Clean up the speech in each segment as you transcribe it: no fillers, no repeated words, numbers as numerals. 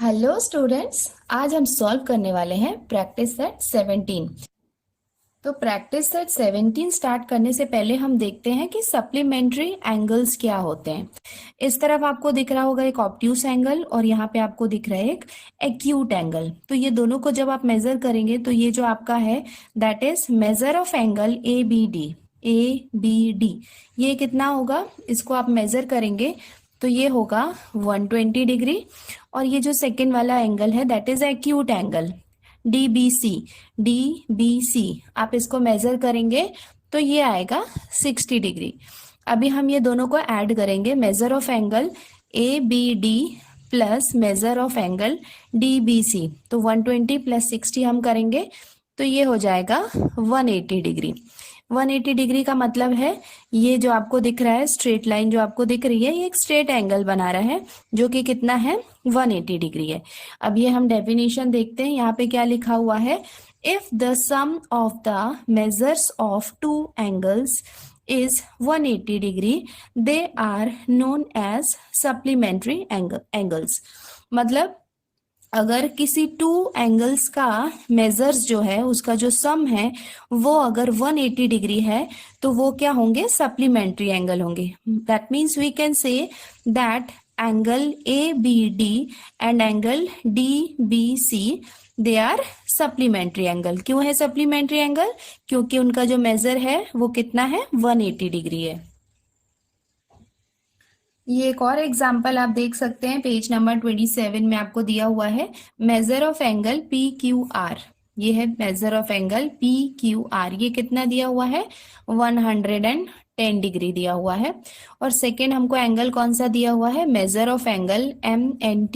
Hello students. आज हम solve करने वाले हैं प्रैक्टिस सेट 17। तो प्रैक्टिस सेट 17 स्टार्ट करने से पहले हम देखते हैं कि सप्लीमेंट्री एंगल्स क्या होते हैं। इस तरफ आपको दिख रहा होगा एक ऑब्ट्यूस एंगल और यहाँ पे आपको दिख रहा है एक एक्यूट एंगल। तो ये दोनों को जब आप मेजर करेंगे तो ये जो आपका है that is measure of angle A B D. ये कितना होगा, इसको आप मेजर करेंगे तो ये होगा 120 डिग्री। और ये जो सेकेंड वाला एंगल है that is acute angle D B C आप इसको मेजर करेंगे तो ये आएगा 60 डिग्री। अभी हम ये दोनों को ऐड करेंगे, measure of angle A B D plus measure of angle D B C. तो 120 प्लस 60 हम करेंगे तो ये हो जाएगा 180 डिग्री। 180 डिग्री का मतलब है ये जो आपको दिख रहा है स्ट्रेट लाइन जो आपको दिख रही है ये एक स्ट्रेट एंगल बना रहा है जो कि कितना है 180 डिग्री है। अब ये हम डेफिनेशन देखते हैं, यहाँ पे क्या लिखा हुआ है। If the sum of the measures of two angles is 180 degree they are known as supplementary angles. मतलब अगर किसी टू एंगल्स का मेजर्स जो है उसका जो सम है वो अगर 180 डिग्री है तो वो क्या होंगे, सप्लीमेंट्री एंगल होंगे। That means we can say that angle A B D and angle D B C they are supplementary angle. क्यों है सप्लीमेंट्री एंगल? क्योंकि उनका जो मेजर है वो कितना है 180 डिग्री है। ये एक और एग्जाम्पल आप देख सकते हैं, पेज नंबर 27 में आपको दिया हुआ है measure of angle P Q are. ये है measure of angle P Q are, ये कितना दिया हुआ है 110 डिग्री दिया हुआ है। और सेकेंड हमको एंगल कौन सा दिया हुआ है, measure of angle M N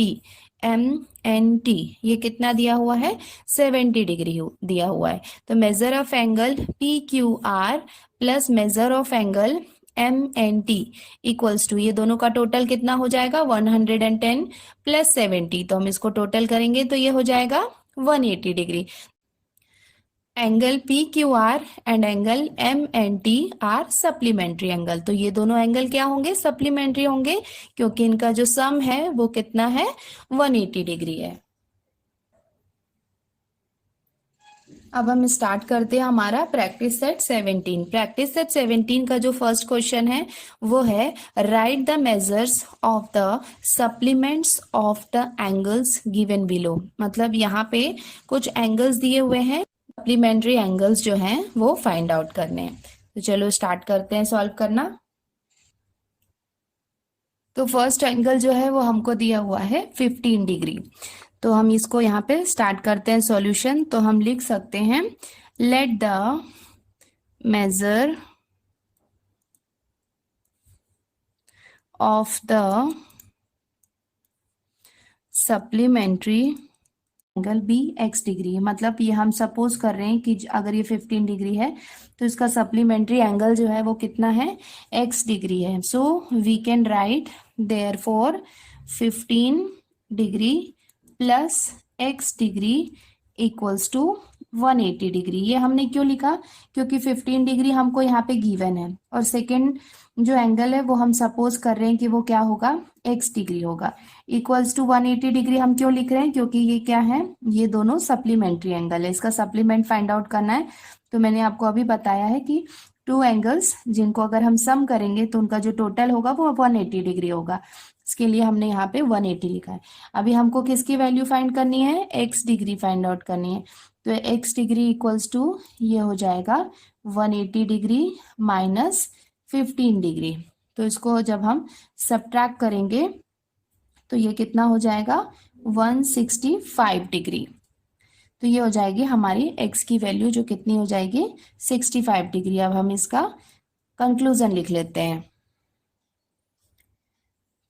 T, ये कितना दिया हुआ है 70 डिग्री दिया हुआ है। तो measure of angle P Q R plus measure of angle M N T equals to, ये दोनों का टोटल कितना हो जाएगा 110 प्लस 70। तो हम इसको टोटल करेंगे तो ये हो जाएगा 180 degree. Angle P Q R and angle M N T are supplementary angle. तो ये दोनों एंगल क्या होंगे, सप्लीमेंट्री होंगे, क्योंकि इनका जो सम है वो कितना है 180 डिग्री है। अब हम स्टार्ट करते हैं हमारा प्रैक्टिस सेट 17। प्रैक्टिस सेट 17 का जो फर्स्ट क्वेश्चन है वो है right the measures of the supplements of the angles given below. मतलब यहाँ पे कुछ एंगल्स दिए हुए हैं, सप्लीमेंट्री एंगल्स जो हैं वो फाइंड आउट करने हैं। तो चलो स्टार्ट करते हैं सॉल्व करना। तो फर्स्ट एंगल जो है वो हमको दिया हुआ है 15 डिग्री। तो हम इसको यहाँ पे स्टार्ट करते हैं सॉल्यूशन। तो हम लिख सकते हैं let the measure of the supplementary angle be x degree. मतलब ये हम सपोज कर रहे हैं कि अगर ये 15 डिग्री है तो इसका सप्लीमेंट्री एंगल जो है वो कितना है एक्स डिग्री है। So we can write therefore 15 degree plus x degree equals to 180 degree. ये हमने क्यों लिखा, क्योंकि 15 डिग्री हमको यहाँ पे गिवन है और सेकेंड जो एंगल है वो हम सपोज कर रहे हैं कि वो क्या होगा एक्स डिग्री होगा। इक्वल्स टू 180 डिग्री हम क्यों लिख रहे हैं, क्योंकि ये क्या है, ये दोनों सप्लीमेंट्री एंगल है, इसका सप्लीमेंट फाइंड आउट करना है। तो मैंने आपको अभी बताया है कि टू एंगल्स जिनको अगर हम सम करेंगे तो उनका जो टोटल होगा वो 180 डिग्री होगा। इसके लिए हमने यहाँ पे 180 लिखा है। अभी हमको किसकी वैल्यू फाइंड करनी है, एक्स डिग्री फाइंड आउट करनी है। तो एक्स डिग्री इक्वल्स टू ये हो जाएगा 180 डिग्री माइनस 15 डिग्री। तो इसको जब हम सब्ट्रैक्ट करेंगे तो ये कितना हो जाएगा 165 डिग्री। तो ये हो जाएगी हमारी x की वैल्यू जो कितनी हो जाएगी 65 डिग्री। अब हम इसका कंक्लूजन लिख लेते हैं।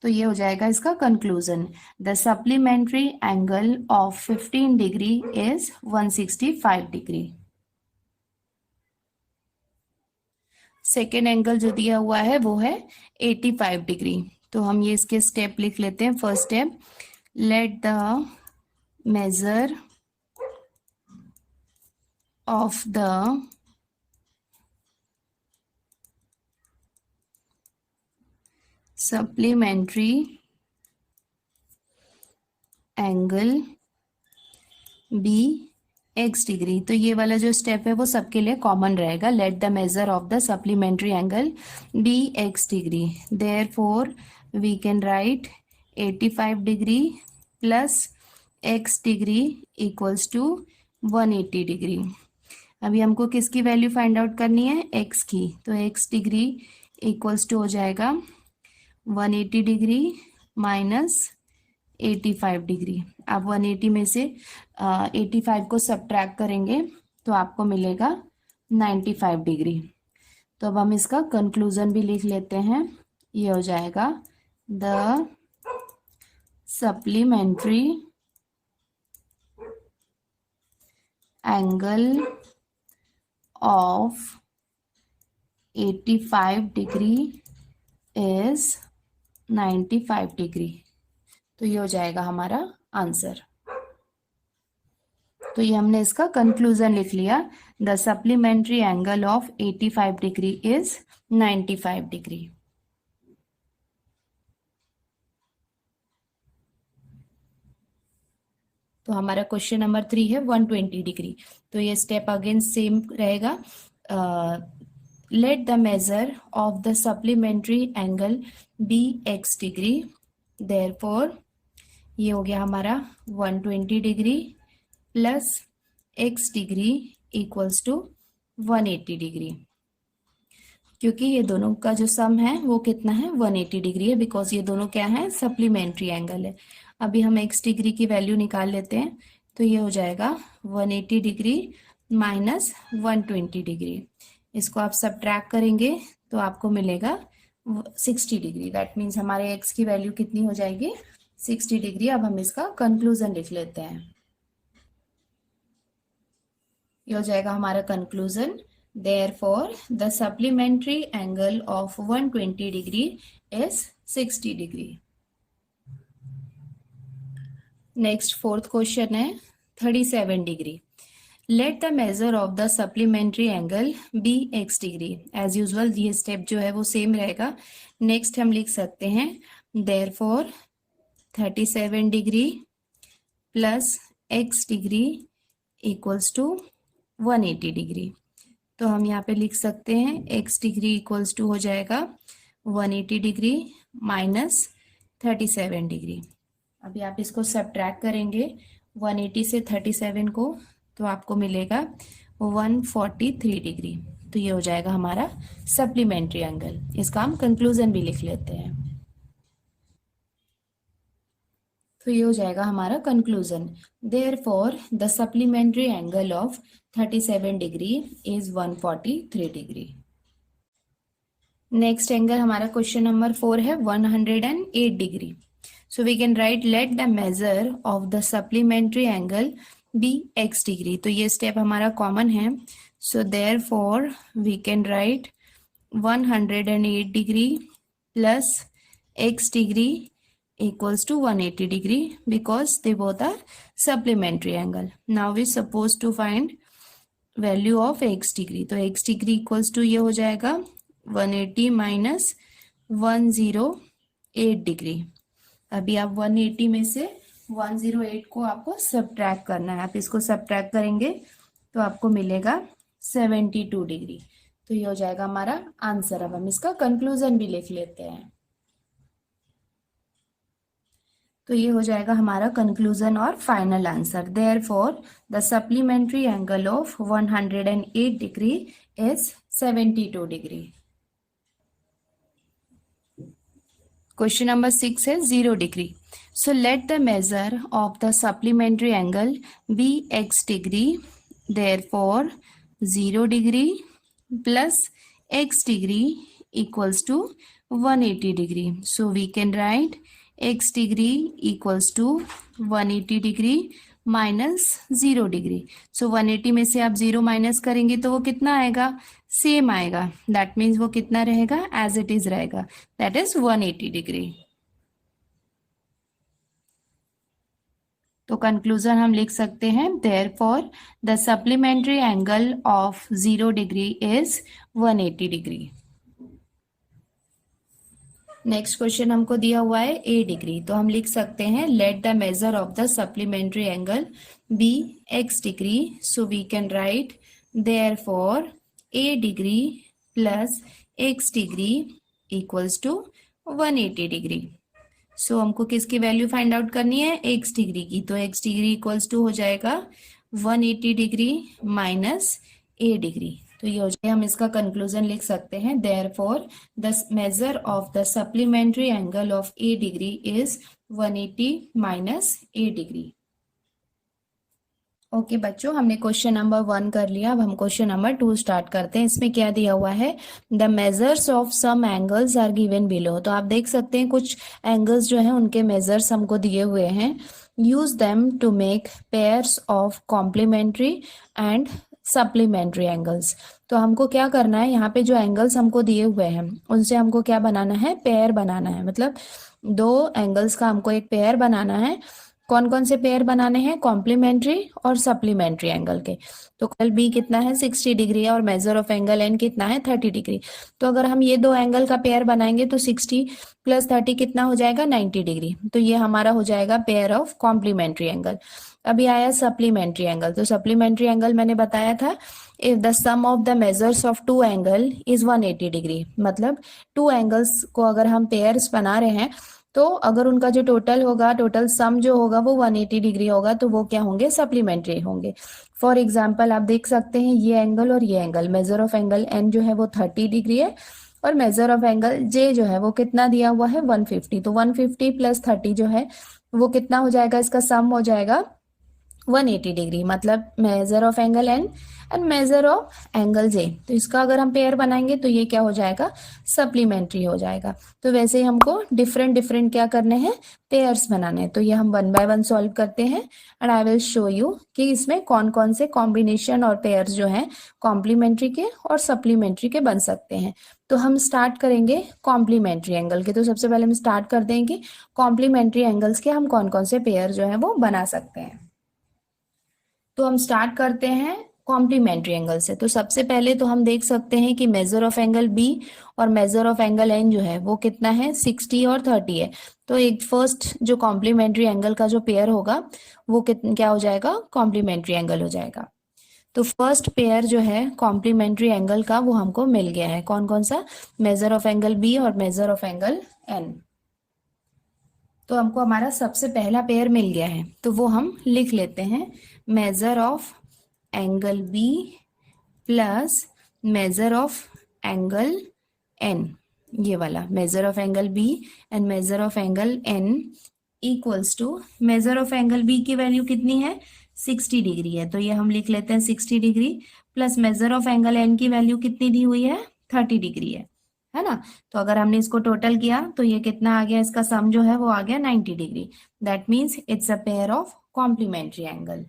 तो ये हो जाएगा इसका conclusion, the supplementary angle of 15 degree is 165 degree. Second angle जो दिया हुआ है वो है 85 डिग्री। तो हम ये इसके स्टेप लिख लेते हैं। First step, let the measure of the supplementary angle be x degree. तो ये वाला जो स्टेप है वो सबके लिए कॉमन रहेगा। Let the measure of the supplementary angle be x degree, therefore we can write 85 degree plus x degree equals to 180 degree. अभी हमको किसकी वैल्यू फाइंड आउट करनी है, एक्स की। तो एक्स डिग्री इक्वल्स टू हो जाएगा 180 डिग्री माइनस 85 डिग्री। आप 180 में से 85 को सब्ट्रैक्ट करेंगे तो आपको मिलेगा 95 डिग्री। तो अब हम इसका कंक्लूजन भी लिख लेते हैं। ये हो जाएगा the supplementary angle of 85 degree is 95 degree. तो ये हो जाएगा हमारा आंसर। तो ये हमने इसका कंक्लूजन लिख लिया। The supplementary angle of 85 degree is 95 degree. तो हमारा क्वेश्चन नंबर 3 है 120 डिग्री। तो ये स्टेप अगेन सेम रहेगा। Let the measure of the supplementary angle be x degree, therefore ये हो गया हमारा 120 degree plus x degree equals to 180 degree. क्योंकि ये दोनों का जो सम है वो कितना है, 180 डिग्री है, बिकॉज ये दोनों क्या है, सप्लीमेंट्री एंगल है। अभी हम एक्स डिग्री की वैल्यू निकाल लेते हैं। तो ये हो जाएगा 180 डिग्री माइनस 120 डिग्री। इसको आप सब्ट्रैक्ट करेंगे तो आपको मिलेगा 60 डिग्री। दैट मीन्स हमारे एक्स की वैल्यू कितनी हो जाएगी, 60 डिग्री। अब हम इसका कंक्लूजन लिख लेते हैं। ये हो जाएगा हमारा conclusion. Therefore, the supplementary angle of 120 degree is 60 degree. Next, fourth question है 37 degree. Let the measure of the supplementary angle be x degree. As usual, ये step जो है वो same रहेगा. Next हम लिख सकते हैं therefore 37 degree plus x degree equals to 180 degree. तो हम यहाँ पे लिख सकते हैं x डिग्री इक्वल्स टू हो जाएगा 180 डिग्री माइनस 37 डिग्री। अभी आप इसको सब्ट्रैक्ट करेंगे 180 से 37 को, तो आपको मिलेगा 143 डिग्री। तो ये हो जाएगा हमारा सप्लीमेंट्री एंगल। इसका हम कंक्लूजन भी लिख लेते हैं। तो ये हो जाएगा हमारा conclusion. Therefore the supplementary angle of 37 degree is 143 degree. Next angle हमारा क्वेश्चन नंबर 4 है 108 degree. So we can write let the measure of the supplementary angle be x degree. तो ये स्टेप हमारा कॉमन है। So therefore we can write 108 degree plus x degree equals to 180 degree because they both are supplementary angle. Now we supposed to find value of x degree. तो x degree equals to ये हो जाएगा 180 minus 108 degree. अभी आप 180 में से 108 को आपको सब्ट्रैक्ट करना है। आप इसको सब्ट्रैक्ट करेंगे तो आपको मिलेगा 72 डिग्री। तो ये हो जाएगा हमारा आंसर। अब हम इसका कंक्लूजन भी लिख लेते हैं। तो ये हो जाएगा हमारा कंक्लूजन और final answer. Therefore the supplementary angle of 108 degree is 72 degree. Question number 6 है 0 degree. So let the measure of the supplementary angle be x degree, therefore 0 degree plus x degree equals to 180 degree. So we can write x degree equals to 180 degree minus 0 degree. So 180 में से आप 0 minus करेंगे तो वो कितना आएगा, same आएगा। That means वो कितना रहेगा, एज इट इज रहेगा, दैट इज 180 डिग्री। तो कंक्लूजन हम लिख सकते हैं therefore the supplementary angle of 0 degree is 180 degree. Next question हमको दिया हुआ है ए डिग्री, तो हम लिख सकते हैं let the measure of the supplementary angle be x degree, so we can write therefore a degree plus x degree equals to 180 degree. सो हमको किसकी वैल्यू फाइंड आउट करनी है, एक्स डिग्री की, तो एक्स डिग्री इक्वल्स टू हो जाएगा 180 degree minus ए degree. तो ये हो जाए, हम इसका कंक्लूजन लिख सकते हैं therefore the measure of the supplementary angle of A degree is 180 minus A degree. Okay बच्चों, हमने क्वेश्चन नंबर 1 कर लिया। अब हम क्वेश्चन नंबर 2 स्टार्ट करते हैं। इसमें क्या दिया हुआ है, the measures of some angles are given below. तो आप देख सकते हैं कुछ एंगल्स जो हैं उनके मेजर्स हमको दिए हुए हैं। Use them to make pairs of complementary and supplementary angles. तो हमको क्या करना है, यहाँ पे जो एंगल्स हमको दिए हुए हैं उनसे हमको क्या बनाना है, पेयर बनाना है। मतलब दो एंगल्स का हमको एक पेयर बनाना है। कौन कौन से पेयर बनाने हैं, कॉम्प्लीमेंट्री और सप्लीमेंट्री एंगल के। तो एंगल बी कितना है, 60 डिग्री है और मेजर ऑफ एंगल एन कितना है, 30 डिग्री। तो अगर हम ये दो एंगल का पेयर बनाएंगे तो 60 प्लस 30 कितना हो जाएगा, 90 डिग्री। तो ये हमारा हो जाएगा पेयर ऑफ कॉम्प्लीमेंट्री एंगल। अभी आया सप्लीमेंट्री एंगल। तो सप्लीमेंट्री एंगल मैंने बताया था, if the sum of the measures of two angle is 180 degree. मतलब टू एंगल्स को अगर हम पेयर्स बना रहे हैं तो अगर उनका जो टोटल होगा, टोटल सम जो होगा वो 180 डिग्री होगा, तो वो क्या होंगे, सप्लीमेंट्री होंगे। फॉर एग्जाम्पल आप देख सकते हैं ये एंगल और ये angle, measure of angle N जो है वो 30 डिग्री है और मेजर ऑफ एंगल जे जो है वो कितना दिया हुआ है, 150। तो 150 प्लस 30 जो है वो कितना हो जाएगा, इसका सम हो जाएगा 180 डिग्री। मतलब measure of angle N and measure of angle J. तो इसका अगर हम पेयर बनाएंगे तो ये क्या हो जाएगा, सप्लीमेंट्री हो जाएगा। तो वैसे ही हमको डिफरेंट डिफरेंट क्या करने हैं, पेयर्स बनाने हैं। तो ये हम 1 बाय 1 सॉल्व करते हैं and I will show you कि इसमें कौन कौन से कॉम्बिनेशन और पेयर्स जो हैं कॉम्प्लीमेंट्री के और सप्लीमेंट्री के बन सकते हैं। तो हम स्टार्ट करेंगे कॉम्प्लीमेंट्री एंगल के। तो सबसे पहले हम स्टार्ट कर देंगे कॉम्प्लीमेंट्री एंगल्स के हम कौन कौन से पेयर जो है वो बना सकते हैं। तो हम स्टार्ट करते हैं कॉम्प्लीमेंट्री एंगल से। तो सबसे पहले तो हम देख सकते हैं कि मेजर ऑफ एंगल बी और मेजर ऑफ एंगल एन जो है वो कितना है, 60 और 30 है। तो एक फर्स्ट जो कॉम्प्लीमेंट्री एंगल का जो पेयर होगा वो क्या हो जाएगा, कॉम्प्लीमेंट्री एंगल हो जाएगा। तो फर्स्ट पेयर जो है कॉम्प्लीमेंट्री एंगल का वो हमको मिल गया है। कौन कौन सा, मेजर ऑफ एंगल बी और मेजर ऑफ एंगल एन। तो हमको हमारा सबसे पहला पेयर मिल गया है, तो वो हम लिख लेते हैं, measure of angle B plus measure of angle N. ये वाला measure of angle B and measure of angle N equals to, measure of angle B की वैल्यू कितनी है, 60 डिग्री है। तो ये हम लिख लेते हैं 60 degree plus measure of angle N की वैल्यू कितनी दी हुई है, 30 डिग्री है ना। तो अगर हमने इसको टोटल किया तो ये कितना आ गया, इसका सम जो है वो आ गया 90 degree. That means it's a pair of complementary angle.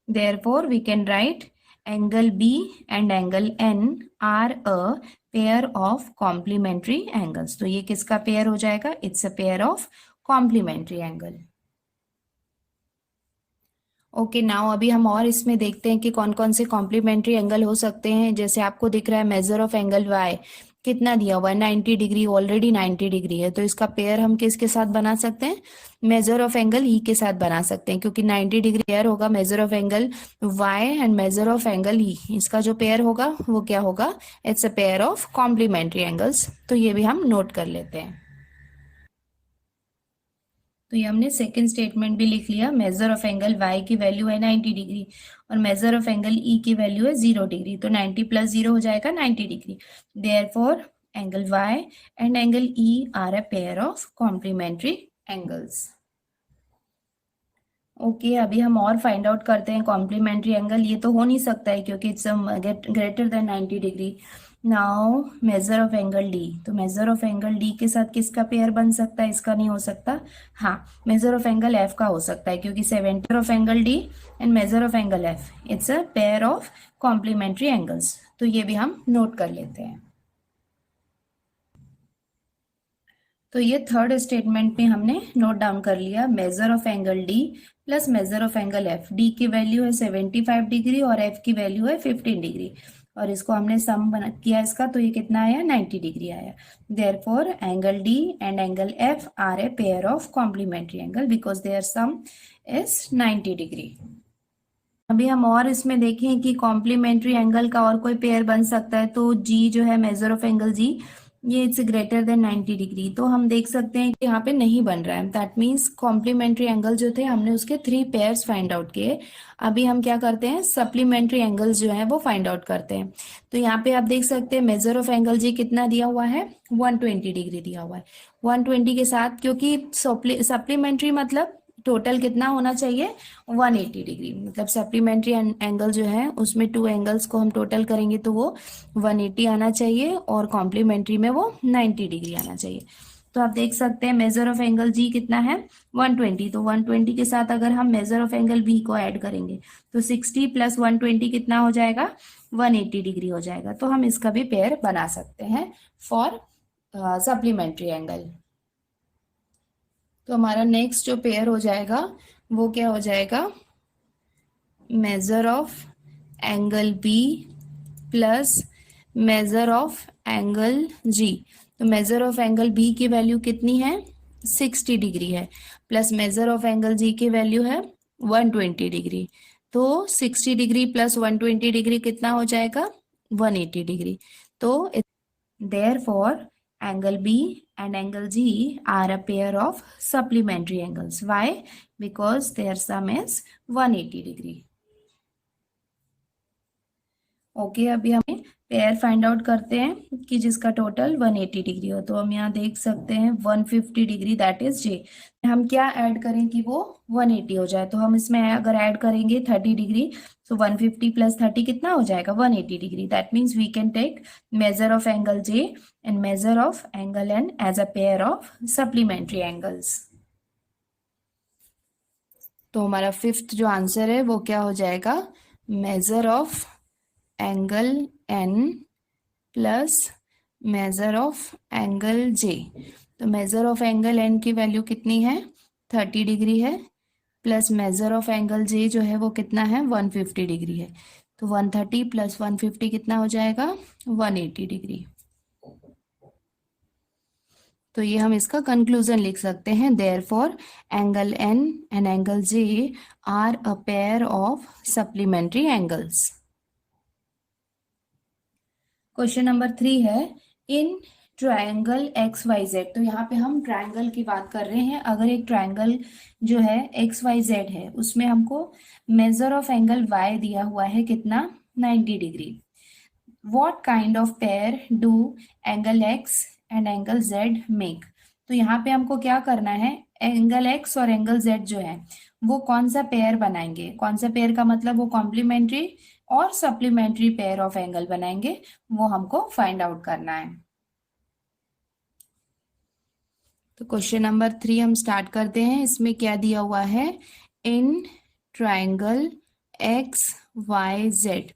Therefore, we can write angle B and angle N are a pair of complementary angles. तो ये किसका पेयर हो जाएगा, it's a pair of complementary angle. Okay now अभी हम और इसमें देखते हैं कि कौन कौन से कॉम्प्लीमेंट्री एंगल हो सकते हैं। जैसे आपको दिख रहा है मेजर ऑफ एंगल वाई कितना दिया हुआ है, 90 डिग्री, ऑलरेडी 90 डिग्री है। तो इसका पेयर हम किसके साथ बना सकते हैं, मेजर ऑफ एंगल ई के साथ बना सकते हैं, क्योंकि 90 डिग्री पेयर होगा measure of angle Y and measure of angle E. इसका जो पेयर होगा वो क्या होगा, it's a pair of complementary angles. तो ये भी हम नोट कर लेते हैं। तो ये हमने सेकंड स्टेटमेंट भी लिख लिया, मेजर ऑफ एंगल y की वैल्यू है 90 डिग्री और मेजर ऑफ एंगल e की वैल्यू है 0 डिग्री। तो 90 प्लस 0 हो जाएगा 90 degree. Therefore angle y and angle e are a pair of complementary angles. Okay अभी हम और फाइंड आउट करते हैं कॉम्प्लीमेंट्री एंगल। ये तो हो नहीं सकता है क्योंकि it's greater than 90 degree. Now major of angle D, तो मेजर ऑफ एंगल डी के साथ किसका पेयर बन सकता है, इसका नहीं हो सकता। हाँ, मेजर ऑफ एंगल एफ का हो सकता है, क्योंकि centre of angle D and measure of angle F it's a pair of complementary angles. तो ये भी हम नोट कर लेते हैं। तो ये थर्ड स्टेटमेंट में हमने नोट डाउन कर लिया, major of angle D plus measure of angle F. D की वैल्यू है 75 डिग्री और एफ की वैल्यू है 15 डिग्री। और इसको हमने सम बना किया इसका, तो ये कितना आया, 90 डिग्री आया। Therefore angle D and angle F are a pair of complementary angle because their sum is 90 degree. अभी हम और इसमें देखें कि कॉम्प्लीमेंट्री एंगल का और कोई पेयर बन सकता है, तो जी जो है मेजर ऑफ एंगल जी, ये इट्स ग्रेटर देन 90 डिग्री, तो हम देख सकते हैं कि यहाँ पे नहीं बन रहा है। दैट मीन्स कॉम्प्लीमेंट्री एंगल जो थे हमने उसके 3 पेयर्स फाइंड आउट किए। अभी हम क्या करते हैं, सप्लीमेंट्री एंगल्स जो है वो फाइंड आउट करते हैं। तो यहाँ पे आप देख सकते हैं मेजर ऑफ एंगल जी कितना दिया हुआ है, 120 डिग्री दिया हुआ है। 120 के साथ, क्योंकि सप्लीमेंट्री मतलब टोटल कितना होना चाहिए, 180 डिग्री, मतलब सप्लीमेंट्री एंगल जो है उसमें 2 एंगल्स को हम टोटल करेंगे तो वो 180 आना चाहिए, और कॉम्प्लीमेंट्री में वो 90 डिग्री आना चाहिए। तो आप देख सकते हैं मेजर ऑफ एंगल जी कितना है, 120। तो 120 के साथ अगर हम मेजर ऑफ एंगल बी को ऐड करेंगे तो 60 प्लस 120 कितना हो जाएगा, 180 डिग्री हो जाएगा। तो हम इसका भी पेयर बना सकते हैं फॉर सप्लीमेंट्री एंगल। तो हमारा नेक्स्ट जो पेयर हो जाएगा वो क्या हो जाएगा, measure of angle B plus measure of angle G. तो मेजर ऑफ एंगल बी की वैल्यू कितनी है, 60 डिग्री है, plus measure of angle G की वैल्यू है 120 डिग्री। तो 60 डिग्री प्लस 120 डिग्री कितना हो जाएगा, 180 डिग्री। तो therefore angle B and angle G are a pair of supplementary angles. Why? Because their sum is 180 degree. Okay अभी हमें पेयर फाइंड आउट करते हैं कि जिसका टोटल 180 डिग्री हो। तो हम यहाँ देख सकते हैं 150 डिग्री दैट इज जे। हम क्या ऐड करें कि वो 180 हो जाए, तो हम इसमें अगर ऐड करेंगे 30 डिग्री, तो 150 प्लस 30 कितना हो जाएगा, 180 degree. That means we can take measure of angle J and measure of angle N as a pair of supplementary angles. तो हमारा 5th जो आंसर है वो क्या हो जाएगा, measure of angle N plus measure of angle J. तो measure of angle N की वैल्यू कितनी है, 30 डिग्री है, plus measure of angle J जो है वो कितना है, 150 डिग्री है। तो 130 प्लस 150 कितना हो जाएगा, 180 डिग्री। तो ये हम इसका कंक्लूजन लिख सकते हैं, therefore angle N and angle J are a pair of supplementary angles. Question number 3 है, in triangle X Y Z. तो यहाँ पे हम ट्रायंगल की बात कर रहे हैं। अगर एक ट्रायंगल जो है एक्स वाई जेड है उसमें हमको मेजर ऑफ एंगल वाई दिया हुआ है कितना, 90 degree. What kind of pair do angle x and angle Z make. तो यहाँ पे हमको क्या करना है, एंगल एक्स और एंगल जेड जो है वो कौन सा पेयर बनाएंगे, कौन सा पेयर का मतलब वो कॉम्प्लीमेंट्री और सप्लीमेंट्री पेयर ऑफ एंगल बनाएंगे, वो हमको फाइंड आउट करना है। तो क्वेश्चन नंबर 3 हम स्टार्ट करते हैं। इसमें क्या दिया हुआ है, in triangle X Y Z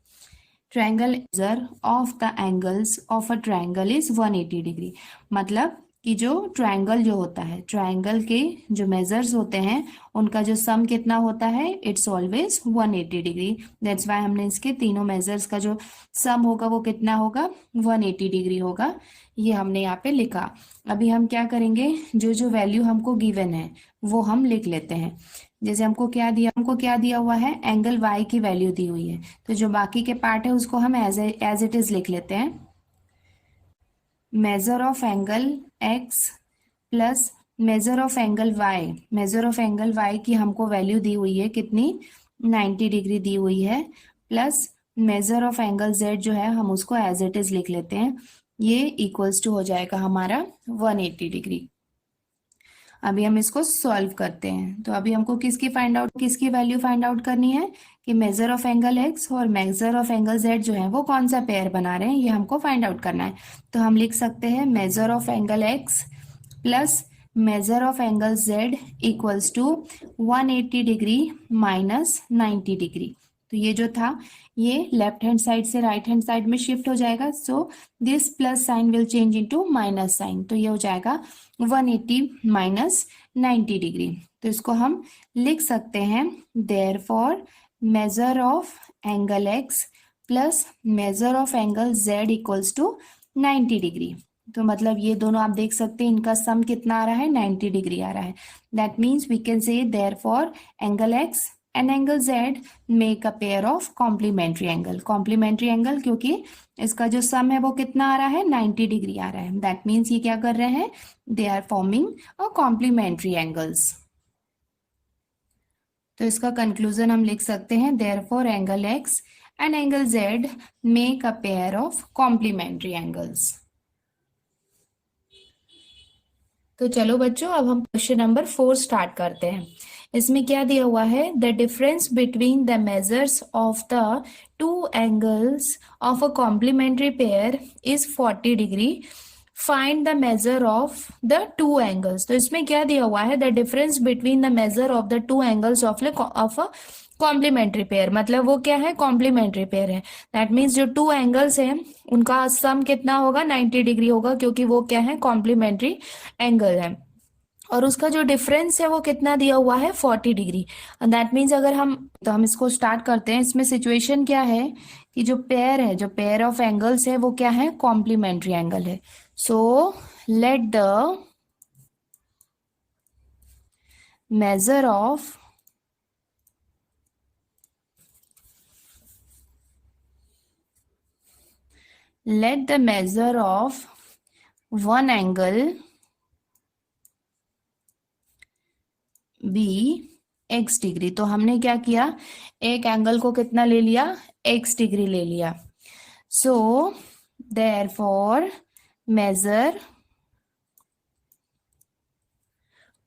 triangle measure of the angles of a triangle is 180 degree. मतलब कि जो ट्रायंगल जो होता है, ट्रायंगल के जो मेजर्स होते हैं उनका जो सम कितना होता है, it's always 180 degree. That's why हमने इसके तीनों मेजर्स का जो सम होगा वो कितना होगा, 180 डिग्री होगा। ये हमने यहाँ पे लिखा। अभी हम क्या करेंगे, जो जो वैल्यू हमको गिवन है वो हम लिख लेते हैं। जैसे हमको क्या दिया हुआ है, एंगल वाई की वैल्यू दी हुई है, तो जो बाकी के पार्ट है उसको हम एज इट इज लिख लेते हैं। Measure of angle X plus measure of angle Y. Measure of angle Y की हमको वैल्यू दी हुई है कितनी, 90 डिग्री दी हुई है, plus measure of angle Z जो है हम उसको एज इट इज लिख लेते हैं। ये इक्वल्स टू हो जाएगा हमारा 180 डिग्री। अभी हम इसको सॉल्व करते हैं। तो अभी हमको किसकी वैल्यू फाइंड आउट करनी है कि मेजर ऑफ एंगल एक्स और मेजर ऑफ एंगल जेड जो है वो कौन सा पेयर बना रहे हैं, ये हमको फाइंड आउट करना है। तो हम लिख सकते हैं measure of angle X plus measure of angle Z equals to 180 degree minus 90 degree. तो ये जो था ये लेफ्ट हैंड साइड से राइट हैंड साइड में शिफ्ट हो जाएगा, so this plus sign will change into minus sign. तो ये हो जाएगा 180 माइनस 90 डिग्री। तो इसको हम लिख सकते हैं, therefore measure of angle X plus measure of angle z equals to 90 degree. तो मतलब ये दोनों आप देख सकते हैं, इनका सम कितना आ रहा है, 90 डिग्री आ रहा है। That means we can say therefore angle x and angle z make a pair of complementary angle. Complementary angle क्योंकि इसका जो सम है वो कितना आ रहा है, 90 डिग्री आ रहा है। दैट मीन्स ये क्या कर रहे हैं, they are forming a complementary angles. तो इसका कंक्लूजन हम लिख सकते हैं, therefore angle x and angle z make a pair of complementary angles. तो चलो बच्चों, अब हम क्वेश्चन नंबर 4 स्टार्ट करते हैं। इसमें क्या दिया हुआ है, the difference between the measures of the two angles of a complementary pair is 40 degree, find the measure of the two angles. तो इसमें क्या दिया हुआ है, the difference between the measure of the two angles of a complementary pair, मतलब वो क्या है, कॉम्प्लीमेंट्री पेयर है। दैट मीन्स जो टू एंगल्स हैं उनका सम कितना होगा, 90 डिग्री होगा, क्योंकि वो क्या है, कॉम्प्लीमेंट्री एंगल है। और उसका जो डिफरेंस है वो कितना दिया हुआ है, 40 डिग्री। दैट मीन्स अगर हम इसको स्टार्ट करते हैं। इसमें सिचुएशन क्या है कि जो पेयर है, जो पेयर ऑफ एंगल्स है वो क्या है, कॉम्प्लीमेंट्री एंगल है। So let the measure of one angle be x degree. तो हमने क्या किया, एक एंगल को कितना ले लिया, x डिग्री ले लिया। So therefore measure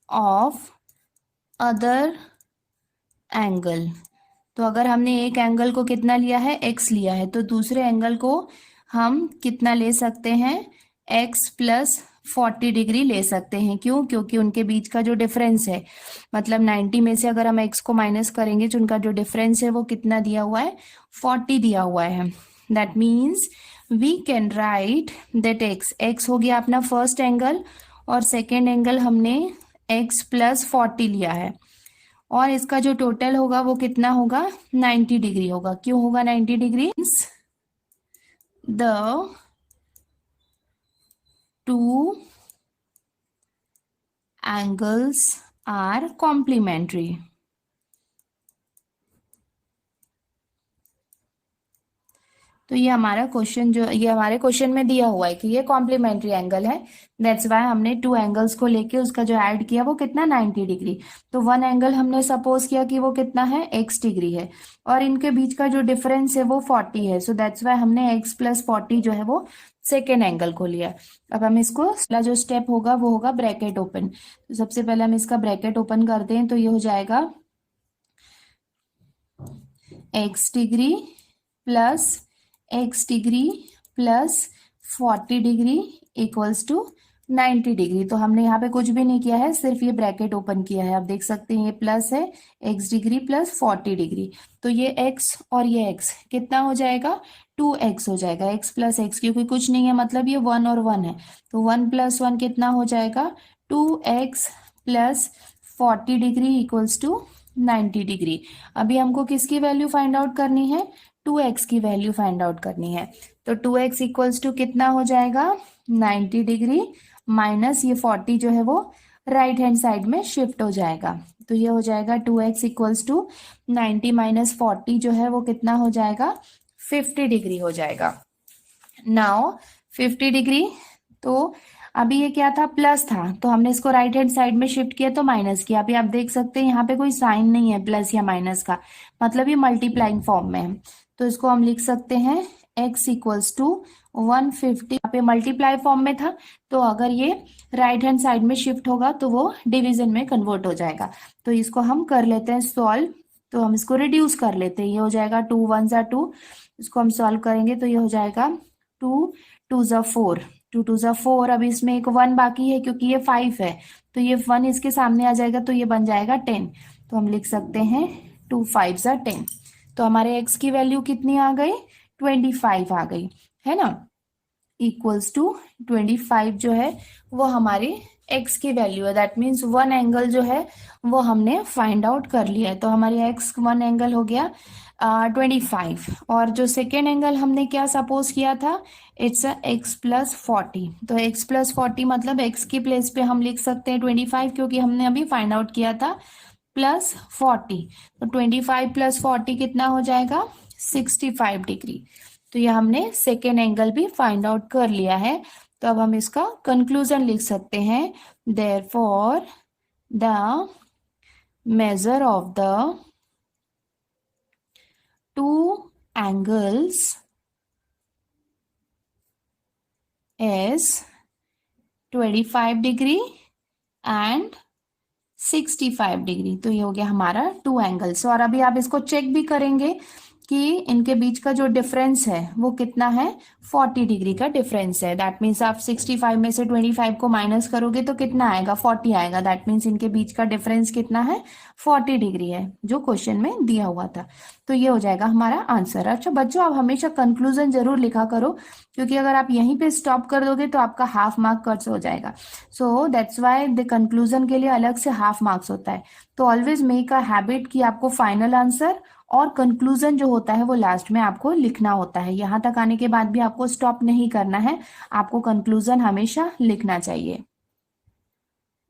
of other angle. तो अगर हमने एक एंगल को कितना लिया है, x लिया है, तो दूसरे एंगल को हम कितना ले सकते हैं, x प्लस 40 डिग्री ले सकते हैं। क्यों, क्योंकि उनके बीच का जो डिफरेंस है, मतलब 90 में से अगर हम x को माइनस करेंगे तो उनका जो डिफरेंस है वो कितना दिया हुआ है, 40 दिया हुआ है। That means we can write that x हो गया अपना फर्स्ट एंगल, और सेकेंड एंगल हमने x प्लस 40 लिया है, और इसका जो टोटल होगा वो कितना होगा, 90 डिग्री होगा। क्यों होगा 90 degree, the two angles are complementary. तो ये हमारा क्वेश्चन, जो ये हमारे क्वेश्चन में दिया हुआ है कि ये कॉम्प्लीमेंट्री एंगल है। दैट्स वाई हमने टू एंगल्स को लेके उसका जो ऐड किया वो कितना, 90 डिग्री। तो वन एंगल हमने सपोज किया कि वो कितना है, x डिग्री है, और इनके बीच का जो डिफरेंस है वो 40 है। सो दैट्स वाई हमने x प्लस 40 जो है वो सेकेंड एंगल को लिया। अब हम इसको अगला जो स्टेप होगा वो होगा ब्रैकेट ओपन। तो सबसे पहले हम इसका ब्रैकेट ओपन करते हैं, तो ये हो जाएगा x degree plus x degree plus 40 degree equals to 90 degree. तो हमने यहाँ पे कुछ भी नहीं किया है, सिर्फ ये ब्रैकेट ओपन किया है। आप देख सकते हैं ये प्लस है, x डिग्री प्लस 40 डिग्री। तो ये x और ये x कितना हो जाएगा, 2x हो जाएगा, x प्लस x, क्योंकि कुछ नहीं है मतलब ये 1 और 1 है। तो 1 प्लस 1 कितना हो जाएगा, 2x plus 40 degree equals to 90 degree. अभी हमको किसकी वैल्यू फाइंड आउट करनी है, 2x की वैल्यू फाइंड आउट करनी है। तो 2x इक्वल्स टू कितना हो जाएगा, 90 डिग्री माइनस ये 40 जो है वो राइट हैंड साइड में शिफ्ट हो जाएगा। तो ये हो जाएगा 2x इक्वल्स टू 90 माइनस 40 जो है वो कितना हो जाएगा, 50 डिग्री हो जाएगा। नाउ 50 डिग्री, तो अभी ये क्या था, प्लस था, तो हमने इसको राइट हैंड साइड में शिफ्ट किया तो माइनस किया। अभी आप देख सकते हैं यहाँ पे कोई साइन नहीं है प्लस या माइनस का, मतलब ये मल्टीप्लाइंग फॉर्म में है। तो इसको हम लिख सकते हैं x इक्वल्स टू 150। यहाँ पे मल्टीप्लाई फॉर्म में था, तो अगर ये राइट हैंड साइड में शिफ्ट होगा तो वो डिवीजन में कन्वर्ट हो जाएगा। तो इसको हम कर लेते हैं सॉल्व। तो हम इसको रिड्यूस कर लेते हैं, ये हो जाएगा 2 1 ज़ा 2। इसको हम सॉल्व करेंगे तो ये हो जाएगा 2 2 ज़ा 4, 2 2 ज़ा 4। अभी इसमें एक 1 बाकी है क्योंकि ये 5 है, तो ये 1 इसके सामने आ जाएगा, तो ये बन जाएगा 10। तो हम लिख सकते हैं 2 5 ज़ा 10। तो हमारे x की वैल्यू कितनी आ गई, 25 आ गई, है ना। इक्वल्स टू 25 जो है वो हमारी x की वैल्यू है। दैट मीन्स वन एंगल जो है वो हमने फाइंड आउट कर लिया है। तो हमारी x वन एंगल हो गया 25। और जो सेकेंड एंगल हमने क्या सपोज किया था, इट्स x+40। तो x+40 मतलब x की प्लेस पे हम लिख सकते हैं 25, क्योंकि हमने अभी फाइंड आउट किया था +40। तो 25 + 40 कितना हो जाएगा, 65 डिग्री। तो ये हमने सेकेंड एंगल भी फाइंड आउट कर लिया है। तो अब हम इसका कंक्लूजन लिख सकते हैं, therefore the measure of the two angles is 25 degree and 65 degree. तो ये हो गया हमारा टू एंगल्स। और अभी आप इसको चेक भी करेंगे कि इनके बीच का जो डिफरेंस है वो कितना है, 40 डिग्री का डिफरेंस है। दैट मीन्स आप 65 में से 25 को माइनस करोगे तो कितना आएगा, 40 आएगा। दैट मीन्स इनके बीच का डिफरेंस कितना है, 40 डिग्री है, जो क्वेश्चन में दिया हुआ था। तो ये हो जाएगा हमारा आंसर। अच्छा बच्चों, आप हमेशा कंक्लूजन जरूर लिखा करो, क्योंकि अगर आप यहीं पे स्टॉप कर दोगे तो आपका हाफ मार्क कट हो जाएगा। So that's why the conclusion के लिए अलग से हाफ मार्क्स होता है। तो ऑलवेज मेक अ हैबिट कि आपको फाइनल आंसर और कंक्लूजन जो होता है वो लास्ट में आपको लिखना होता है। यहां तक आने के बाद भी आपको स्टॉप नहीं करना है, आपको कंक्लूजन हमेशा लिखना चाहिए।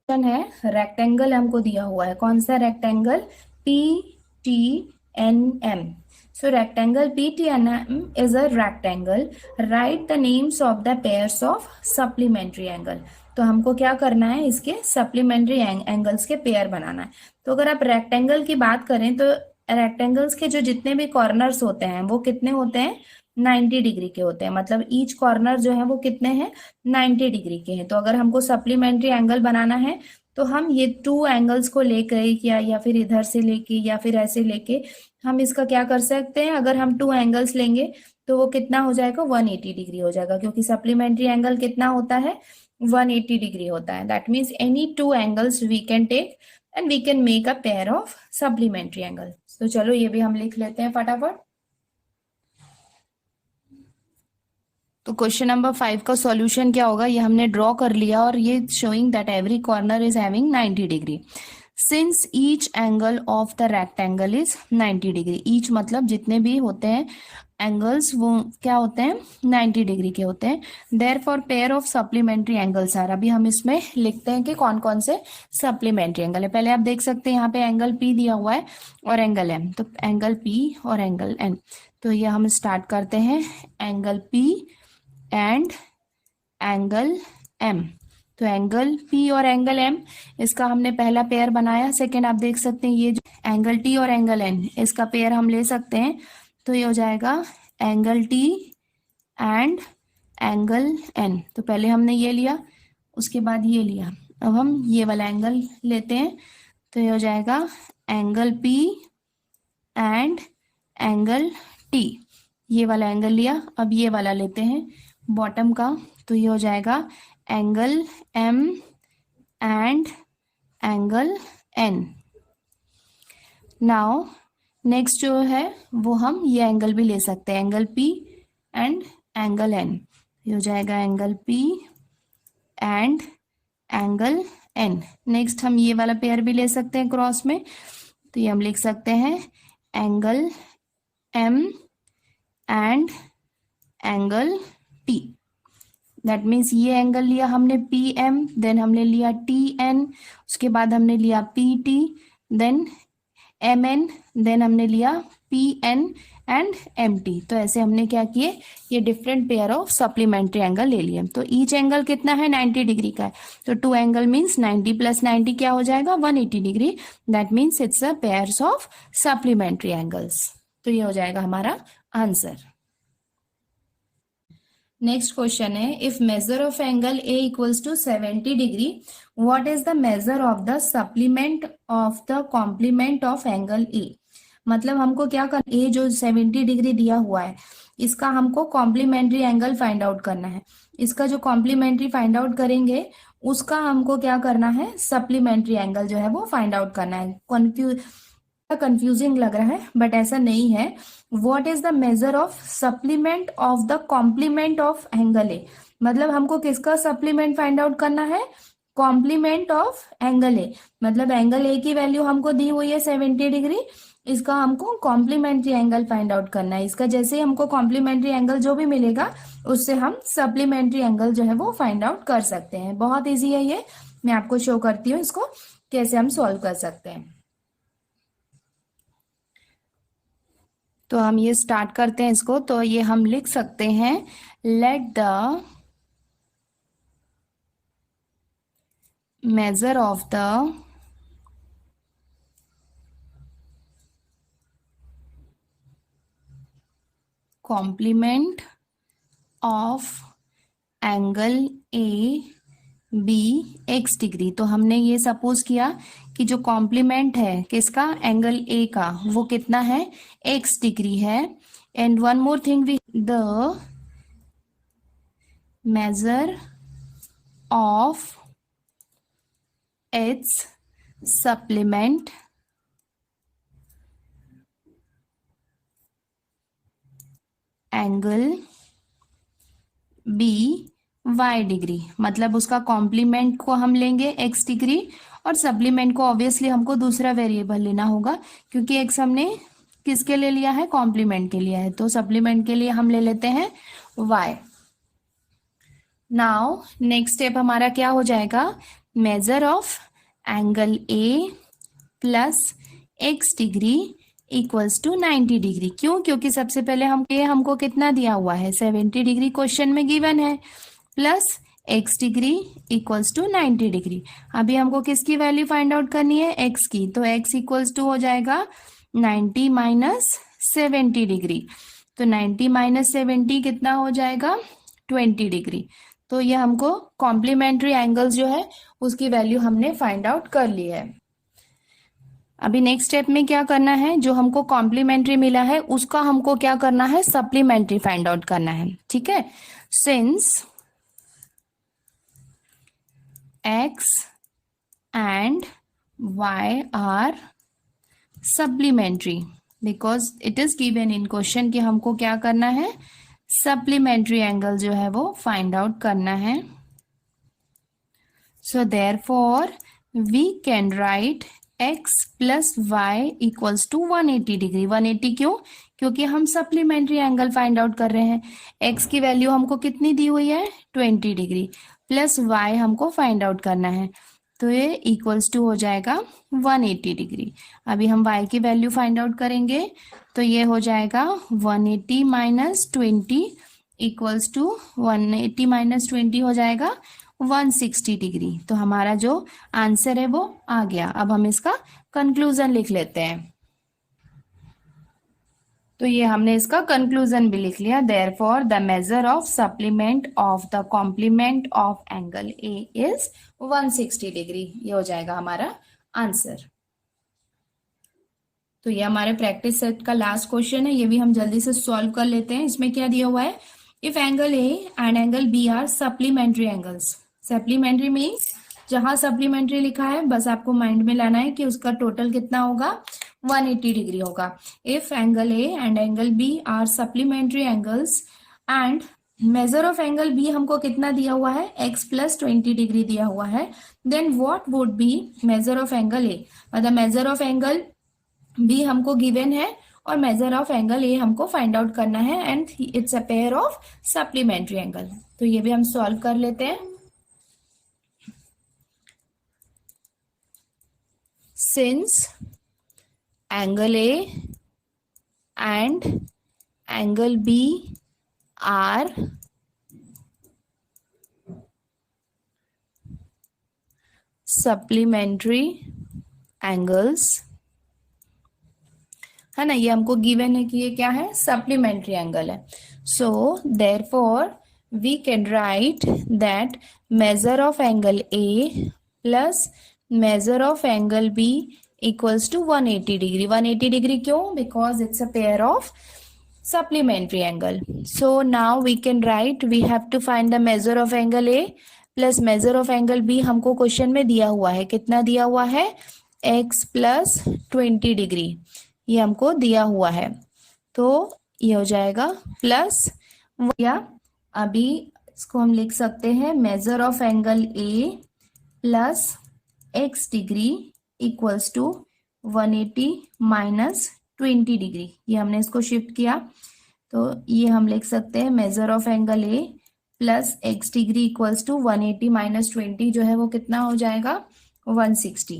क्वेश्चन है, रेक्टेंगल हमको दिया हुआ है, कौन सा rectangle, PTNM। So rectangle PTNM is a rectangle. Write the names of the pairs of supplementary angle. तो हमको क्या करना है, इसके सप्लीमेंट्री एंगल्स के पेयर बनाना है। तो अगर आप रेक्टेंगल की बात करें तो रेक्टेंगल्स के जो जितने भी कॉर्नर्स होते हैं वो कितने होते हैं, 90 डिग्री के होते हैं। मतलब ईच कॉर्नर जो है वो कितने हैं, 90 डिग्री के हैं। तो अगर हमको सप्लीमेंट्री एंगल बनाना है तो हम ये टू एंगल्स को लेकर या फिर इधर से लेके या फिर ऐसे लेके हम इसका क्या कर सकते हैं, अगर हम टू एंगल्स लेंगे तो वो कितना हो जाएगा, 180 डिग्री हो जाएगा, क्योंकि सप्लीमेंट्री एंगल कितना होता है, 180 डिग्री होता है। That means any two angles we can take and we can make a pair of supplementary angle. तो चलो ये भी हम लिख लेते हैं फटाफट। तो क्वेश्चन नंबर 5 का सॉल्यूशन क्या होगा, ये हमने ड्रॉ कर लिया और ये showing that every corner is having 90 degree. Since each angle of the rectangle is 90 degree, each मतलब जितने भी होते हैं एंगल्स वो क्या होते हैं, 90 डिग्री के होते हैं। Therefore pair of supplementary angles are, अभी हम इसमें लिखते हैं कि कौन कौन से सप्लीमेंट्री एंगल है। पहले आप देख सकते हैं यहाँ पे एंगल P दिया हुआ है और एंगल M। तो एंगल P और एंगल N, तो ये हम स्टार्ट करते हैं, angle P and angle M। तो एंगल P और एंगल M, इसका हमने पहला पेयर बनाया। सेकेंड आप देख सकते हैं ये जो एंगल T और एंगल N, इसका पेयर हम ले सकते हैं। तो ये हो जाएगा angle T and angle N। तो पहले हमने ये लिया, उसके बाद ये लिया, अब हम ये वाला एंगल लेते हैं। तो ये हो जाएगा angle P and angle T, ये वाला एंगल लिया। अब ये वाला लेते हैं बॉटम का, तो ये हो जाएगा angle M and angle N। Now next जो है वो हम ये एंगल भी ले सकते हैं, angle P and angle N। ये हो जाएगा angle P and angle N। Next हम ये वाला पेयर भी ले सकते हैं क्रॉस में, तो ये हम लिख सकते हैं angle M and angle T। That means ये एंगल लिया हमने PM, देन हमने लिया TN, उसके बाद हमने लिया PT, देन MN, देन हमने लिया PN एंड MT। तो ऐसे हमने क्या किए, ये different pair of supplementary angle ले लिए। तो ईच एंगल कितना है, 90 डिग्री का है। तो टू एंगल मीन्स 90 + 90 क्या हो जाएगा, 180 degree. That means it's a pairs of supplementary angles. तो ये हो जाएगा हमारा आंसर। नेक्स्ट क्वेश्चन है, if measure of angle A equals to 70 degree, what is the measure of the supplement of the complement of angle A। मतलब हमको क्या करना, A जो 70 डिग्री दिया हुआ है इसका हमको कॉम्प्लीमेंट्री एंगल फाइंड आउट करना है। इसका जो कॉम्प्लीमेंट्री फाइंड आउट करेंगे उसका हमको क्या करना है, सप्लीमेंट्री एंगल जो है वो फाइंड आउट करना है। कंफ्यूजिंग लग रहा है बट ऐसा नहीं है। What is the measure of supplement of the complement of angle A, मतलब हमको किसका सप्लीमेंट फाइंड आउट करना है, कॉम्प्लीमेंट ऑफ एंगल ए। मतलब एंगल ए की वैल्यू हमको दी हुई है 70 डिग्री इसका हमको कॉम्प्लीमेंट्री एंगल फाइंड आउट करना है। इसका जैसे ही हमको कॉम्प्लीमेंट्री एंगल जो भी मिलेगा उससे हम सप्लीमेंट्री एंगल जो है वो फाइंड आउट कर सकते हैं। बहुत इजी है ये, मैं आपको शो करती हूँ इसको कैसे हम सॉल्व कर सकते हैं। तो हम ये स्टार्ट करते हैं इसको। तो ये हम लिख सकते हैं, let the measure of the complement of angle A B x degree. तो हमने ये सपोज किया कि जो कॉम्प्लीमेंट है किसका, एंगल ए का, वो कितना है, x डिग्री है। And one more thing, we the measure of its supplement angle be Y degree. मतलब उसका कॉम्प्लीमेंट को हम लेंगे x डिग्री और सप्लीमेंट को ऑब्वियसली हमको दूसरा वेरिएबल लेना होगा, क्योंकि x हमने किसके लिए लिया है, कॉम्प्लीमेंट के लिया है। तो सप्लीमेंट के लिए हम ले लेते हैं y। नाउ नेक्स्ट स्टेप हमारा क्या हो जाएगा, measure of angle A plus x degree equals to 90 degree. क्यों, क्योंकि सबसे पहले हमको कितना दिया हुआ है, 70 डिग्री क्वेश्चन में गिवन है, plus x degree equals to 90 degree. अभी हमको किसकी वैल्यू फाइंड आउट करनी है, x की। तो x इक्वल्स टू हो जाएगा 90 माइनस 70 डिग्री। तो 90 माइनस 70 कितना हो जाएगा, 20 डिग्री। तो ये हमको कॉम्प्लीमेंट्री एंगल्स जो है उसकी वैल्यू हमने फाइंड आउट कर ली है। अभी नेक्स्ट स्टेप में क्या करना है, जो हमको कॉम्प्लीमेंट्री मिला है उसका हमको क्या करना है, सप्लीमेंट्री फाइंड आउट करना है। ठीक है, since x and y are supplementary, because it is given in question कि हमको क्या करना है, सप्लीमेंट्री एंगल जो है वो फाइंड आउट करना है। So therefore we can write x plus y equals to 180 degree. 180 क्यों, क्योंकि हम सप्लीमेंट्री एंगल फाइंड आउट कर रहे हैं। x की वैल्यू हमको कितनी दी हुई है, 20 डिग्री, प्लस y हमको फाइंड आउट करना है। तो ये इक्वल्स टू हो जाएगा 180 डिग्री। अभी हम y की वैल्यू फाइंड आउट करेंगे, तो ये हो जाएगा 180 माइनस 20 इक्वल्स टू 180 माइनस 20 हो जाएगा 160 डिग्री। तो हमारा जो आंसर है वो आ गया। अब हम इसका कंक्लूजन लिख लेते हैं। तो ये हमने इसका कंक्लूजन भी लिख लिया। Therefore the measure of supplement of the complement of angle A is 160 degree. ये हो जाएगा हमारा आंसर। तो ये हमारे प्रैक्टिस सेट का लास्ट क्वेश्चन है, ये भी हम जल्दी से सॉल्व कर लेते हैं। इसमें क्या दिया हुआ है, if angle A and angle B are supplementary angles. Supplementary means जहां सप्लीमेंट्री लिखा है बस आपको माइंड में लाना है कि उसका टोटल कितना होगा, 180 डिग्री होगा। If angle A and angle B are supplementary angles and measure of angle B हमको कितना दिया हुआ है, x प्लस 20 डिग्री दिया हुआ है, then what would be measure of angle A. मतलब मेजर ऑफ एंगल बी हमको गिवन है और मेजर ऑफ एंगल ए हमको फाइंड आउट करना है, and it's a pair of supplementary angle. तो ये भी हम सॉल्व कर लेते हैं। Since angle A and angle B are supplementary angles, है ना, ये हमको गिवन है कि ये क्या है, सप्लीमेंट्री एंगल है। So therefore we can write that measure of angle A plus measure of angle B equals to 180 degree. 180 degree क्यों? Because it's a pair of supplementary angle. So now we can write, we have to find the measure of angle A plus measure of angle B। हमको question में दिया हुआ है, कितना दिया हुआ है, x plus 20 डिग्री, ये हमको दिया हुआ है। तो ये हो जाएगा प्लस, या अभी इसको हम लिख सकते हैं measure of angle A plus x degree equals to 180 minus 20 degree, ये हमने इसको शिफ्ट किया, तो ये हम लिख सकते हैं measure of angle A plus x degree equals to 180 minus 20 जो है वो कितना हो जाएगा 160,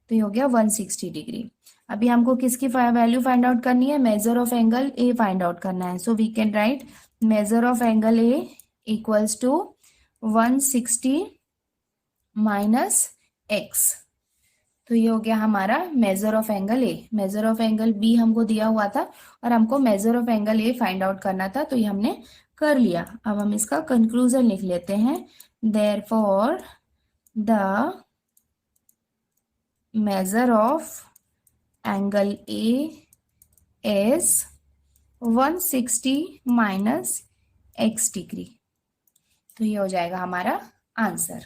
तो ये हो गया 160 डिग्री। अभी हमको किसकी वैल्यू फाइंड आउट करनी है, measure of angle A find out करना है। So we can write measure of angle A equals to 160 minus x, तो ये हो गया हमारा measure of angle A. Measure of angle B हमको दिया हुआ था और हमको measure of angle A find out करना था, तो ये हमने कर लिया। अब हम इसका कंक्लूजन लिख लेते हैं, therefore the measure of angle A is 160 minus x degree, तो ये हो जाएगा हमारा आंसर।